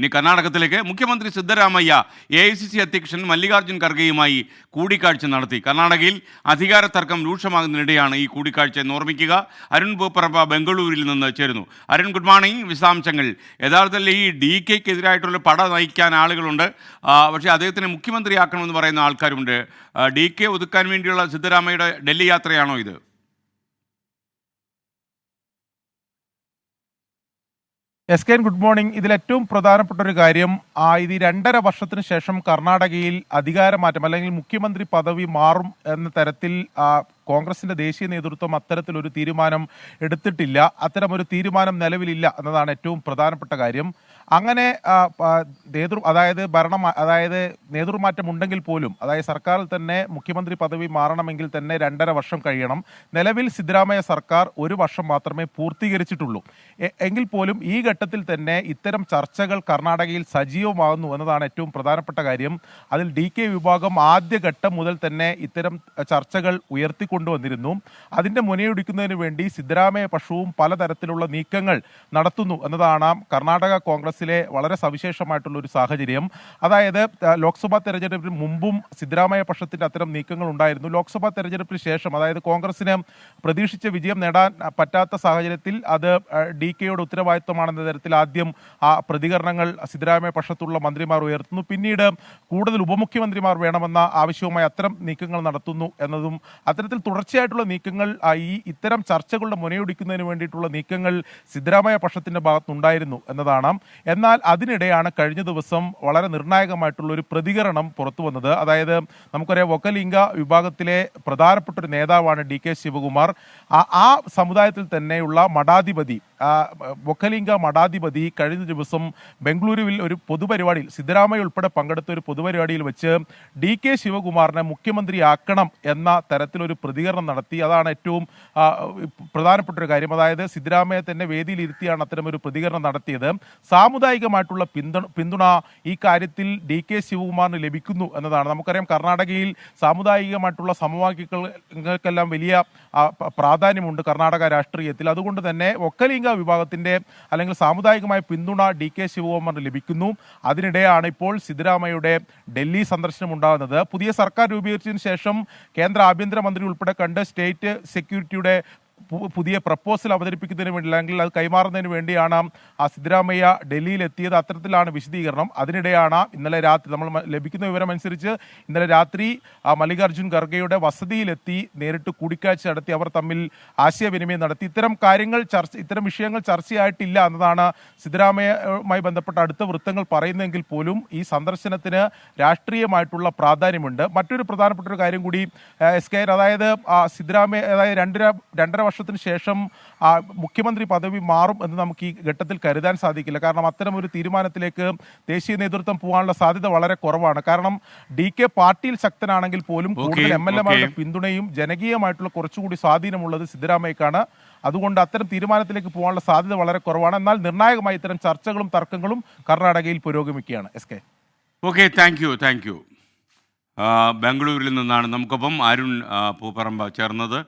ഇനി കർണാടകത്തിലേക്ക്. മുഖ്യമന്ത്രി സിദ്ധരാമയ്യ AICC അധ്യക്ഷൻ മല്ലികാർജ്ജുൻ ഖർഗെയുമായി കൂടിക്കാഴ്ച നടത്തി. കർണാടകയിൽ അധികാര തർക്കം രൂക്ഷമാകുന്നതിനിടെയാണ് ഈ കൂടിക്കാഴ്ച എന്ന് ഓർമ്മിക്കുക. അരുൺ പൂപ്പറമ്പ ബംഗളൂരുവിൽ നിന്ന് ചേരുന്നു. Arun, good morning. വിശദാംശങ്ങൾ. യഥാർത്ഥത്തിൽ ഈ DKക്കെതിരായിട്ടുള്ള പട നയിക്കാൻ ആളുകളുണ്ട്, പക്ഷേ അദ്ദേഹത്തിന് മുഖ്യമന്ത്രിയാക്കണമെന്ന് പറയുന്ന ആൾക്കാരുണ്ട്. DK ഒതുക്കാൻ വേണ്ടിയുള്ള സിദ്ധരാമയ്യയുടെ ഡൽഹി യാത്രയാണോ ഇത്? Good morning. ഇതിലേറ്റവും പ്രധാനപ്പെട്ട ഒരു കാര്യം, ഇത് 2.5 വർഷത്തിന് ശേഷം കർണാടകയിൽ അധികാരമാറ്റം അല്ലെങ്കിൽ മുഖ്യമന്ത്രി പദവി മാറും എന്ന തരത്തിൽ കോൺഗ്രസിന്റെ ദേശീയ നേതൃത്വം അത്തരത്തിലൊരു തീരുമാനം എടുത്തിട്ടില്ല. അത്തരമൊരു തീരുമാനം നിലവിലില്ല എന്നതാണ് ഏറ്റവും പ്രധാനപ്പെട്ട കാര്യം. അങ്ങനെ നേതൃമാറ്റം ഉണ്ടെങ്കിൽ പോലും, അതായത് സർക്കാരിൽ തന്നെ മുഖ്യമന്ത്രി പദവി മാറണമെങ്കിൽ തന്നെ 2.5 വർഷം കഴിയണം. നിലവിൽ സിദ്ധരാമയ്യ സർക്കാർ 1 വർഷം മാത്രമേ പൂർത്തീകരിച്ചിട്ടുള്ളൂ. എങ്കിൽ പോലും ഈ ഘട്ടത്തിൽ തന്നെ ഇത്തരം ചർച്ചകൾ കർണാടകയിൽ സജീവമാകുന്നു എന്നതാണ് ഏറ്റവും പ്രധാനപ്പെട്ട കാര്യം. അതിൽ DK വിഭാഗം ആദ്യഘട്ടം മുതൽ തന്നെ ഇത്തരം ചർച്ചകൾ ഉയർത്തിക്കൊണ്ടുവന്നിരുന്നു. അതിന്റെ മുനയൊടിക്കുന്നതിന് വേണ്ടി സിദ്ധരാമയ്യ പക്ഷവും പലതരത്തിലുള്ള നീക്കങ്ങൾ നടത്തുന്നു എന്നതാണ് കർണാടക കോൺഗ്രസിലെ വളരെ സവിശേഷമായിട്ടുള്ള ഒരു സാഹചര്യം. അതായത് ലോക്സഭാ തെരഞ്ഞെടുപ്പിന് മുമ്പും സിദ്ധരാമയ്യ പക്ഷത്തിന്റെ അത്തരം നീക്കങ്ങൾ ഉണ്ടായിരുന്നു. ലോക്സഭാ തെരഞ്ഞെടുപ്പിന് ശേഷം, അതായത് കോൺഗ്രസിന് പ്രതീക്ഷിച്ച വിജയം നേടാൻ പറ്റാത്ത സാഹചര്യത്തിൽ അത് DKയുടെ ഉത്തരവാദിത്വമാണെന്ന തരത്തിൽ ആദ്യം പ്രതികരണങ്ങൾ സിദ്ധരാമയ്യ പക്ഷത്തുള്ള മന്ത്രിമാർ ഉയർത്തുന്നു. പിന്നീട് കൂടുതൽ ഉപമുഖ്യമന്ത്രിമാർ വേണമെന്ന ആവശ്യവുമായി അത്തരം നീക്കങ്ങൾ നടത്തുന്നു എന്നതും, അത്തരത്തിൽ തുടർച്ചയായിട്ടുള്ള നീക്കങ്ങൾ, ഇത്തരം ചർച്ചകളുടെ മുനയൊടിക്കുന്നതിന് വേണ്ടിയിട്ടുള്ള നീക്കങ്ങൾ സിദ്ധരാമയ്യ പക്ഷത്തിന്റെ ഭാഗത്തുണ്ടായിരുന്നു എന്നതാണ്. എന്നാൽ അതിനിടെയാണ് കഴിഞ്ഞ ദിവസം വളരെ നിർണായകമായിട്ടുള്ള ഒരു പ്രതികരണം പുറത്തു വന്നത്. അതായത് നമുക്കറിയാം, വൊക്കലിംഗ വിഭാഗത്തിലെ പ്രധാനപ്പെട്ട ഒരു നേതാവാണ് DK ശിവകുമാർ. ആ സമുദായത്തിൽ തന്നെയുള്ള മഠാധിപതി, വൊക്കലിംഗ മഠാധിപതി കഴിഞ്ഞ ദിവസം ബംഗളൂരുവിൽ ഒരു പൊതുപരിപാടിയിൽ, സിദ്ധരാമയ്യ ഉൾപ്പെടെ പങ്കെടുത്ത ഒരു പൊതുപരിപാടിയിൽ വെച്ച് DK ശിവകുമാറിനെ മുഖ്യമന്ത്രിയാക്കണം എന്ന തരത്തിലൊരു പ്രതികരണം നടത്തി. അതാണ് ഏറ്റവും പ്രധാനപ്പെട്ട ഒരു കാര്യം. അതായത് സിദ്ധരാമയ്യ തന്നെ വേദിയിൽ ഇരുത്തിയാണ് അത്തരമൊരു പ്രതികരണം നടത്തിയത്. സാമുദായികമായിട്ടുള്ള പിന്തുണ ഈ കാര്യത്തിൽ DK ശിവകുമാറിന് ലഭിക്കുന്നു എന്നതാണ്. നമുക്കറിയാം, കർണാടകയിൽ സാമുദായികമായിട്ടുള്ള സമവാക്യങ്ങൾക്കെല്ലാം വലിയ പ്രാധാന്യമുണ്ട് കർണാടക രാഷ്ട്രീയത്തിൽ. അതുകൊണ്ട് തന്നെ വൊക്കലിംഗ വിഭാഗത്തിന്റെ അല്ലെങ്കിൽ സാമുദായികമായ പിന്തുണ DK ശിവകുമാറിന് ലഭിക്കുന്നു. അതിനിടെയാണ് ഇപ്പോൾ സിദ്ധരാമയ്യയുടെ ഡൽഹി സന്ദർശനം ഉണ്ടാകുന്നത്. പുതിയ സർക്കാർ രൂപീകരിച്ചതിന് ശേഷം കേന്ദ്ര ആഭ്യന്തരമന്ത്രി ഉൾപ്പെടെ കണ്ട് സ്റ്റേറ്റ് സെക്യൂരിറ്റിയുടെ പുതിയ പ്രപ്പോസൽ അവതരിപ്പിക്കുന്നതിന് വേണ്ടി, അല്ലെങ്കിൽ അത് കൈമാറുന്നതിന് വേണ്ടിയാണ് സിദ്ധരാമയ്യ ഡൽഹിയിലെത്തിയത്. അത്തരത്തിലാണ് വിശദീകരണം. അതിനിടെയാണ് ഇന്നലെ രാത്രി, നമ്മൾ ലഭിക്കുന്ന വിവരമനുസരിച്ച് ഇന്നലെ രാത്രി മല്ലികാർജ്ജുൻ ഖർഗെയുടെ വസതിയിലെത്തി നേരിട്ട് കൂടിക്കാഴ്ച നടത്തി. അവർ തമ്മിൽ ആശയവിനിമയം നടത്തി. ഇത്തരം വിഷയങ്ങൾ ചർച്ചയായിട്ടില്ല എന്നതാണ് സിദ്ധരാമയ്യയുമായി ബന്ധപ്പെട്ട അടുത്ത വൃത്തങ്ങൾ പറയുന്നതെങ്കിൽ പോലും ഈ സന്ദർശനത്തിന് രാഷ്ട്രീയമായിട്ടുള്ള പ്രാധാന്യമുണ്ട്. മറ്റൊരു പ്രധാനപ്പെട്ട ഒരു കാര്യം കൂടി അതായത് സിദ്ധരാമയ്യ, അതായത് 2.5 വർഷത്തിന് ശേഷം മുഖ്യമന്ത്രി പദവി മാറും എന്ന് നമുക്ക് ഈ ഘട്ടത്തിൽ കരുതാൻ സാധിക്കില്ല. കാരണം അത്തരം ഒരു തീരുമാനത്തിലേക്ക് ദേശീയ നേതൃത്വം പോകാനുള്ള സാധ്യത വളരെ കുറവാണ്. കാരണം DK പാർട്ടിയിൽ ശക്തനാണെങ്കിൽ പോലും കൂടുതൽ MLA-മാരുടെ പിന്തുണയും ജനകീയമായിട്ടുള്ള കുറച്ചുകൂടി സ്വാധീനമുള്ളത് സിദ്ധരാമയ്യക്കാണ്. അതുകൊണ്ട് അത്തരം തീരുമാനത്തിലേക്ക് പോകാനുള്ള സാധ്യത വളരെ കുറവാണ്. എന്നാൽ നിർണായകമായി ഇത്തരം ചർച്ചകളും തർക്കങ്ങളും കർണാടകയിൽ പുരോഗമിക്കുകയാണ്. Okay, thank you. ബംഗളൂരിൽ നിന്നാണ് നമുക്കൊപ്പം അരുൺ പൂപ്പറമ്പ ചേർന്നത്.